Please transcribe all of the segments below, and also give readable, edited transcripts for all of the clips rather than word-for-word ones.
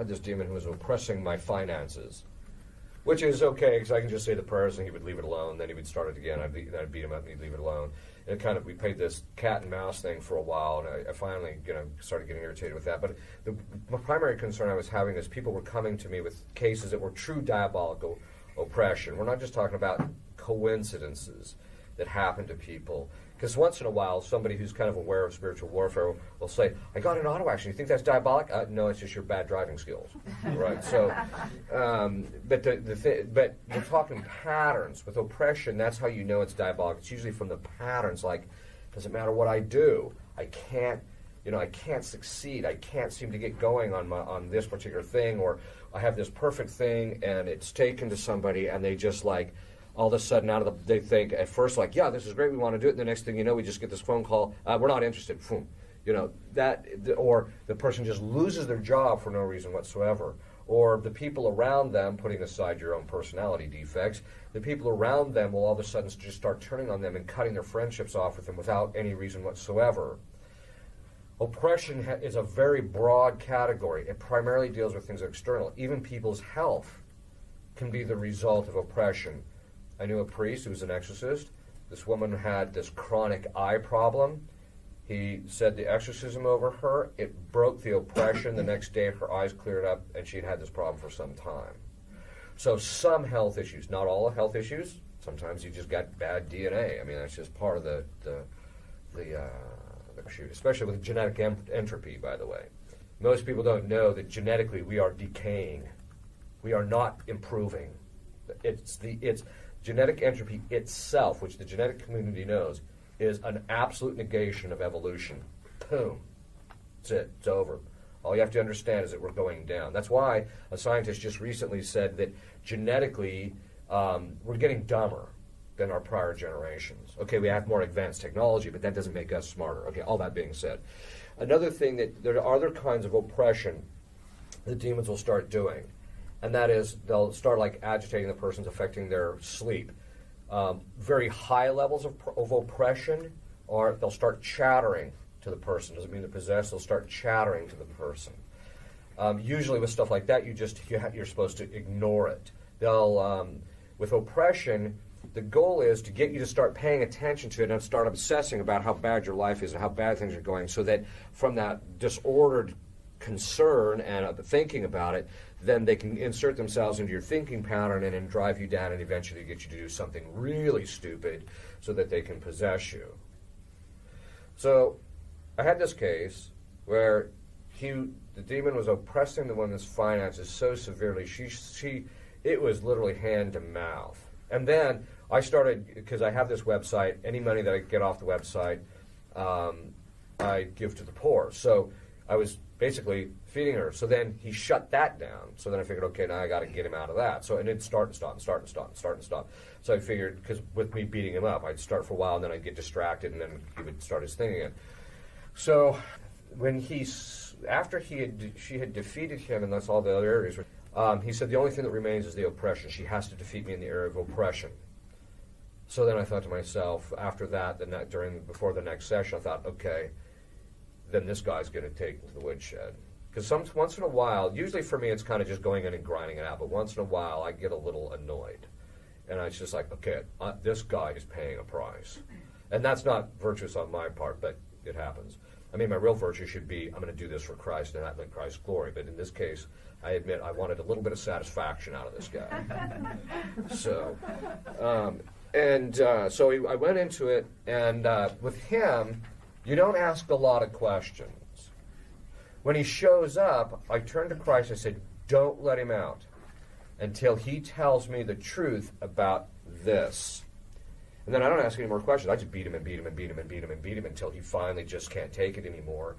had this demon who was oppressing my finances, which is okay because I can just say the prayers and he would leave it alone. Then he would start it again. I'd beat him up and he'd leave it alone. And we played this cat and mouse thing for a while, and I finally started getting irritated with that. But the primary concern I was having is people were coming to me with cases that were true diabolical oppression. We're not just talking about coincidences that happen to people. Because once in a while, somebody who's kind of aware of spiritual warfare will say, I got an auto accident. You think that's diabolic? No, it's just your bad driving skills. Right? So, but we're talking patterns. With oppression, that's how you know it's diabolic. It's usually from the patterns, like, doesn't matter what I do, I can't succeed. I can't seem to get going on this particular thing, or I have this perfect thing, and it's taken to somebody, and they just all of a sudden they think at first yeah, this is great, we want to do it, and the next thing you know, we just get this phone call, we're not interested. Boom. Or the person just loses their job for no reason whatsoever. Or the people around them, putting aside your own personality defects, the people around them will all of a sudden just start turning on them and cutting their friendships off with them without any reason whatsoever. Oppression is a very broad category. It primarily deals with things external. Even people's health can be the result of oppression. I knew a priest who was an exorcist. This woman had this chronic eye problem. He said the exorcism over her, it broke the oppression. The next day her eyes cleared up and she'd had this problem for some time. So some health issues, not all health issues. Sometimes you just got bad DNA. I mean, that's just part of the issue, especially with genetic entropy, by the way. Most people don't know that genetically we are decaying. We are not improving. It's genetic entropy itself, which the genetic community knows, is an absolute negation of evolution. Boom. That's it. It's over. All you have to understand is that we're going down. That's why a scientist just recently said that genetically we're getting dumber than our prior generations. Okay, we have more advanced technology, but that doesn't make us smarter. Okay, all that being said. Another thing that there are other kinds of oppression the demons will start doing. And that is, they'll start agitating the persons, affecting their sleep. Very high levels of oppression, or they'll start chattering to the person. Doesn't mean they're possessed. They'll start chattering to the person. Usually with stuff like that, you're supposed to ignore it. They'll, with oppression, the goal is to get you to start paying attention to it and start obsessing about how bad your life is and how bad things are going, so that from that disordered concern and thinking about it, then they can insert themselves into your thinking pattern and then drive you down and eventually get you to do something really stupid so that they can possess you. So I had this case where the demon was oppressing the woman's finances so severely, it was literally hand to mouth. And then I started, because I have this website, any money that I get off the website, I give to the poor. So I was basically feeding her. So then he shut that down. So then I figured, okay, now I got to get him out of that. So, and it'd start and stop and start and stop and start and stop. So I figured, because with me beating him up, I'd start for a while and then I'd get distracted and then he would start his thing again. So when after she had defeated him, and that's all the other areas, he said the only thing that remains is the oppression. She has to defeat me in the area of oppression. So then I thought to myself, after that, before the next session, I thought, okay, then this guy's going to take to the woodshed. Because once in a while, usually for me it's kind of just going in and grinding it out, but once in a while I get a little annoyed. And it's just like, okay, this guy is paying a price. And that's not virtuous on my part, but it happens. I mean, my real virtue should be, I'm going to do this for Christ and not let Christ's glory. But in this case, I admit I wanted a little bit of satisfaction out of this guy. So I went into it, and with him, you don't ask a lot of questions. When he shows up, I turned to Christ and said, don't let him out until he tells me the truth about this. And then I don't ask any more questions. I just beat him and beat him and beat him and beat him and beat him until he finally just can't take it anymore,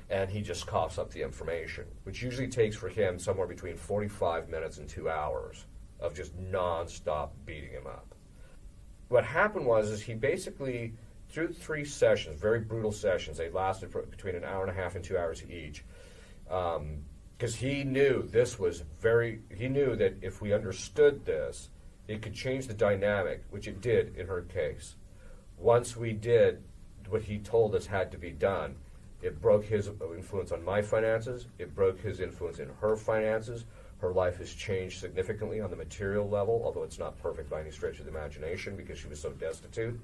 and he just coughs up the information, which usually takes for him somewhere between 45 minutes and 2 hours of just nonstop beating him up. What happened was he basically, through 3 sessions, very brutal sessions, they lasted for between an hour and a half and 2 hours each, because he knew he knew that if we understood this, it could change the dynamic, which it did in her case. Once we did what he told us had to be done, It broke his influence on my finances. It broke his influence in her finances. Her life has changed significantly on the material level, although it's not perfect by any stretch of the imagination because she was so destitute.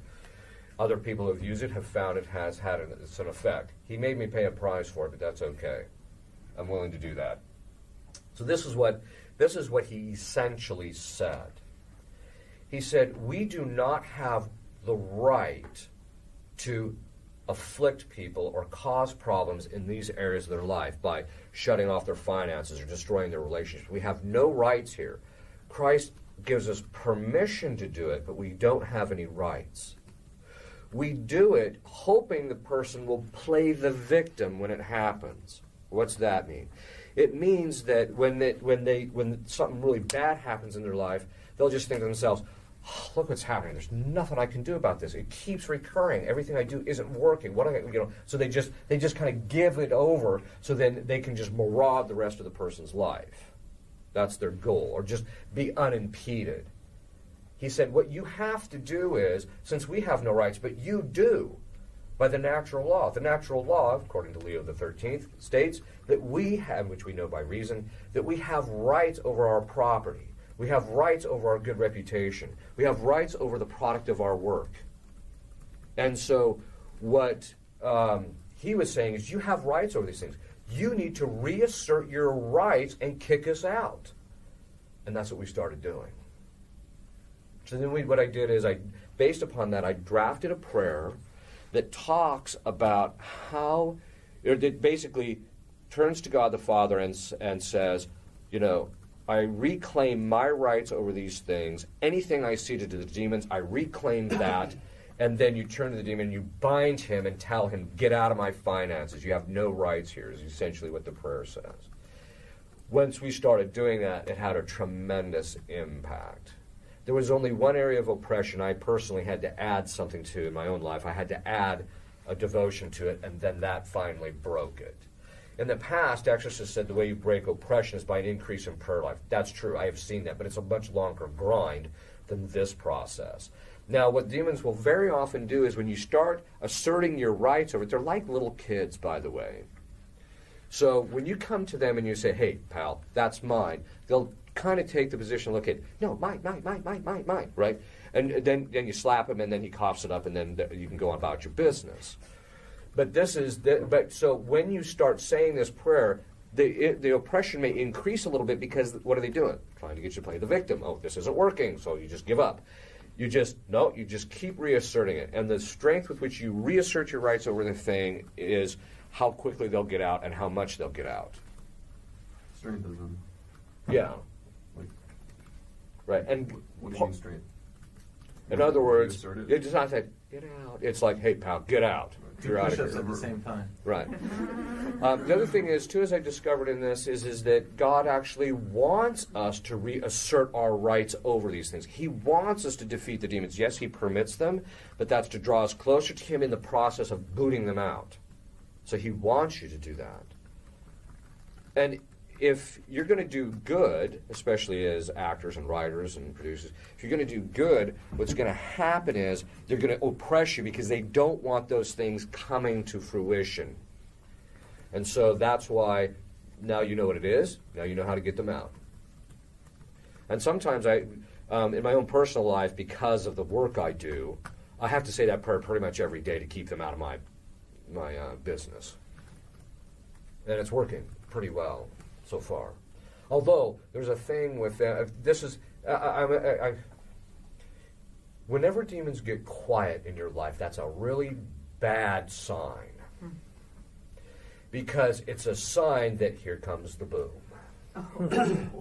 Other people who have used it have found it has had an effect. He made me pay a price for it, but that's okay. I'm willing to do that. So this is what he essentially said. He said, we do not have the right to afflict people or cause problems in these areas of their life by shutting off their finances or destroying their relationships. We have no rights here. Christ gives us permission to do it, but we don't have any rights. We do it hoping the person will play the victim when it happens. What's that mean? It means that when something really bad happens in their life, they'll just think to themselves, oh, look what's happening. There's nothing I can do about this. It keeps recurring. Everything I do isn't working. So they just kind of give it over so then they can just maraud the rest of the person's life. That's their goal, or just be unimpeded. He said, what you have to do is, since we have no rights, but you do, by the natural law. The natural law, according to Leo the 13th, states that we have, which we know by reason, that we have rights over our property. We have rights over our good reputation. We have rights over the product of our work. And so what he was saying is, you have rights over these things. You need to reassert your rights and kick us out. And that's what we started doing. So then what I did is, based upon that, I drafted a prayer that talks about how, that basically turns to God the Father and says, I reclaim my rights over these things. Anything I ceded to the demons, I reclaim that. And then you turn to the demon and you bind him and tell him, get out of my finances. You have no rights here, is essentially what the prayer says. Once we started doing that, it had a tremendous impact. There was only one area of oppression I personally had to add something to in my own life. I had to add a devotion to it, and then that finally broke it. In the past, exorcists said the way you break oppression is by an increase in prayer life. That's true. I have seen that, but it's a much longer grind than this process. Now, what demons will very often do is when you start asserting your rights over it, they're like little kids, by the way. So when you come to them and you say, hey, pal, that's mine, they'll kind of take the position, look at, no, mine, right? And then you slap him, and then he coughs it up, and then you can go on about your business. But so when you start saying this prayer, the oppression may increase a little bit because what are they doing? Trying to get you to play the victim. Oh, this isn't working, so you just give up. You just keep reasserting it. And the strength with which you reassert your rights over the thing is how quickly they'll get out and how much they'll get out. Strength is them. Yeah. Like, right. And what do you mean strength? In other words, reassert it? it's not that, get out. It's like, hey, pal, get out. You're out of Push-ups here. at the same time. Right. The other thing is, too, as I discovered in this, is that God actually wants us to reassert our rights over these things. He wants us to defeat the demons. Yes, he permits them, but that's to draw us closer to him in the process of booting them out. So he wants you to do that. And if you're going to do good, especially as actors and writers and producers, if you're going to do good, what's going to happen is they're going to oppress you because they don't want those things coming to fruition. And so that's why now you know what it is, now you know how to get them out. And sometimes in my own personal life, because of the work I do, I have to say that prayer pretty much every day to keep them out of my business. And it's working pretty well so far. Although there's a thing with this is whenever demons get quiet in your life, that's a really bad sign, because it's a sign that here comes the boom.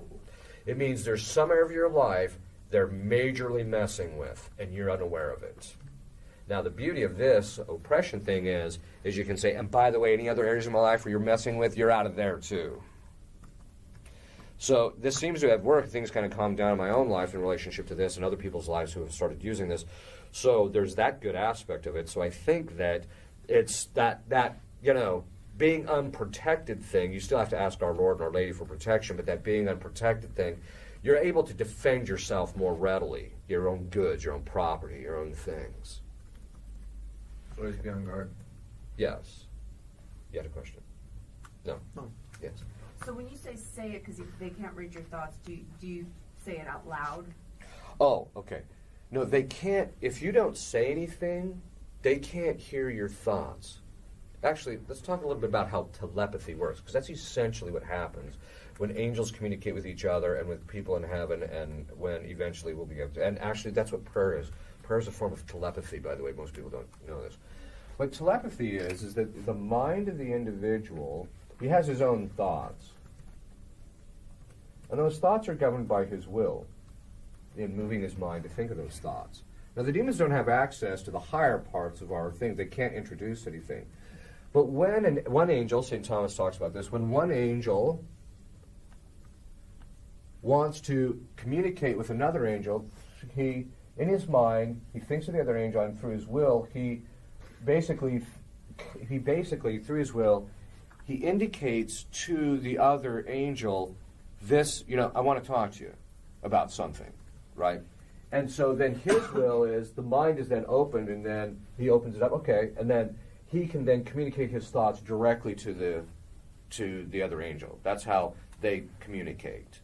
It means there's some area of your life they're majorly messing with, and you're unaware of it. Now, the beauty of this oppression thing is you can say, and by the way, any other areas of my life where you're messing with, you're out of there too. So this seems to have worked. Things kind of calmed down in my own life in relationship to this and other people's lives who have started using this. So there's that good aspect of it. So I think that it's that being unprotected thing, you still have to ask our Lord and Our Lady for protection, but that being unprotected thing, you're able to defend yourself more readily, your own goods, your own property, your own things. Always be on guard. Yes. You had a question? No. No. Yes. So when you say it because they can't read your thoughts, do you say it out loud? Oh, okay. No, they can't. If you don't say anything, they can't hear your thoughts. Actually, let's talk a little bit about how telepathy works, because that's essentially what happens when angels communicate with each other and with people in heaven, and when eventually we'll be able to. And actually, that's what prayer is. Prayer is a form of telepathy, by the way. Most people don't know this. What telepathy is that the mind of the individual, he has his own thoughts. And those thoughts are governed by his will in moving his mind to think of those thoughts. Now, the demons don't have access to the higher parts of our thing. They can't introduce anything. But when one angel, St. Thomas talks about this, when one angel wants to communicate with another angel, he, in his mind, he thinks of the other angel, and through his will, he basically, through his will, he indicates to the other angel, this, I want to talk to you about something, right? And so then his will is, the mind is then opened, and then he opens it up, okay, and then he can then communicate his thoughts directly to the other angel. That's how they communicate.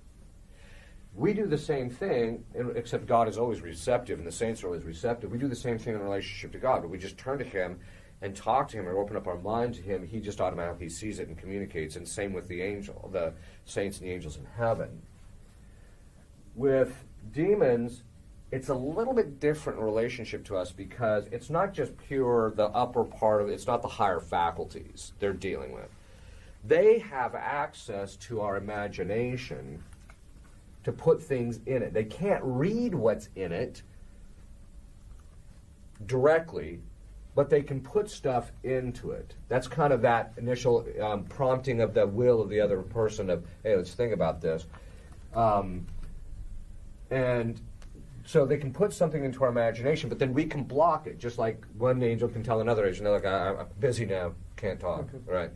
We do the same thing, except God is always receptive, and the saints are always receptive. We do the same thing in relationship to God, but we just turn to Him and talk to Him, or open up our mind to Him. He just automatically sees it and communicates, and same with the angel, the saints and the angels in heaven. With demons, it's a little bit different relationship to us, because it's not just pure the upper part of it, it's not the higher faculties they're dealing with. They have access to our imagination to put things in it. They can't read what's in it directly, but they can put stuff into it. That's kind of that initial prompting of the will of the other person of, hey, let's think about this. And so they can put something into our imagination, but then we can block it, just like one angel can tell another angel, like, I'm busy now, can't talk, right?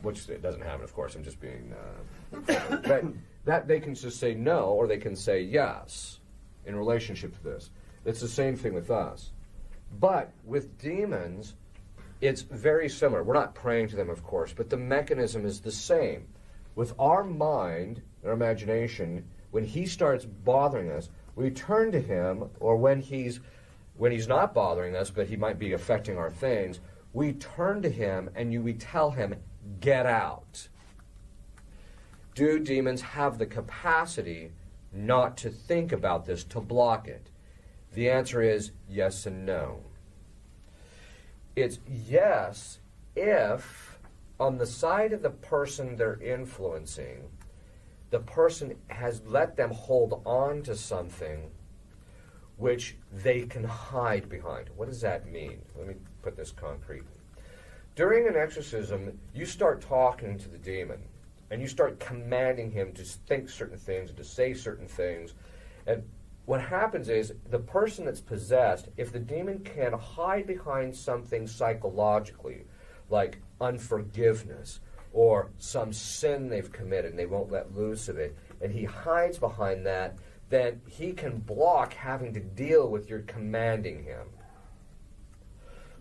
Which it doesn't happen, of course. I'm just being... but that they can just say no, or they can say yes in relationship to this. It's the same thing with us. But with demons, it's very similar. We're not praying to them, of course, but the mechanism is the same. With our mind, our imagination, when he starts bothering us, we turn to him, or when he's not bothering us, but he might be affecting our things, we turn to him and we tell him, get out. Do demons have the capacity not to think about this, to block it? The answer is yes and no. It's yes if, on the side of the person they're influencing, the person has let them hold on to something which they can hide behind. What does that mean? Let me put this concretely. During an exorcism, you start talking to the demon, and you start commanding him to think certain things, and to say certain things. And what happens is, the person that's possessed, if the demon can hide behind something psychologically, like unforgiveness, or some sin they've committed and they won't let loose of it, and he hides behind that, then he can block having to deal with your commanding him.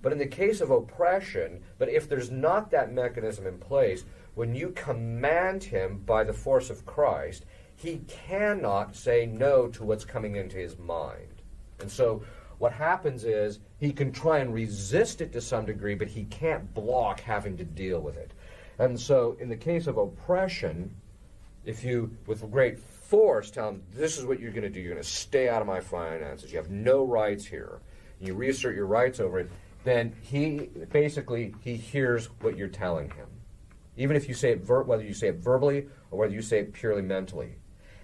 But in the case of oppression, but if there's not that mechanism in place, when you command him by the force of Christ, he cannot say no to what's coming into his mind. And so what happens is, he can try and resist it to some degree, but he can't block having to deal with it. And so in the case of oppression, if you, with great force, tell him, this is what you're going to do, you're going to stay out of my finances, you have no rights here, you reassert your rights over it, then he hears what you're telling him. Even if you say it, whether you say it verbally or whether you say it purely mentally.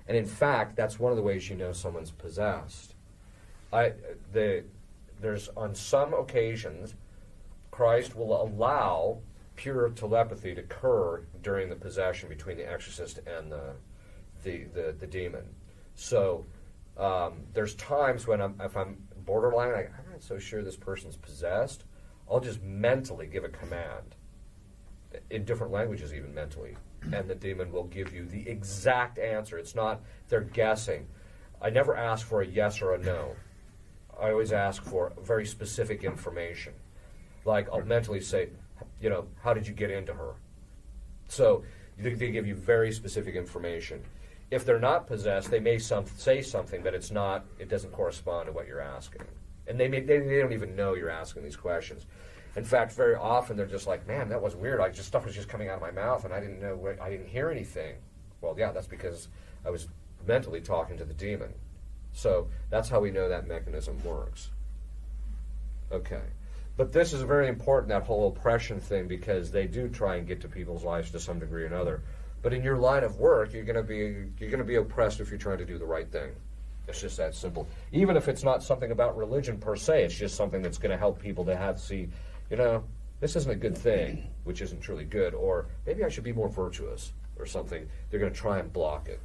And in fact, that's one of the ways you know someone's possessed. There's on some occasions, Christ will allow pure telepathy to occur during the possession between the exorcist and the demon. So there's times when if I'm borderline, I'm not so sure this person's possessed, I'll just mentally give a command, in different languages even mentally, and the demon will give you the exact answer. It's not they're guessing. I never ask for a yes or a no. I always ask for very specific information. Like I'll mentally say, how did you get into her? So they give you very specific information. If they're not possessed, they may say something, but it doesn't correspond to what you're asking. And they don't even know you're asking these questions. In fact, very often they're just like, man, that was weird. Stuff was just coming out of my mouth, and I didn't hear anything. Well, yeah, that's because I was mentally talking to the demon. So that's how we know that mechanism works. Okay. But this is very important, that whole oppression thing, because they do try and get to people's lives to some degree or another. But in your line of work, you're going to be oppressed if you're trying to do the right thing. It's just that simple. Even if it's not something about religion per se, it's just something that's going to help people to see, this isn't a good thing, which isn't truly good, or maybe I should be more virtuous or something. They're going to try and block it.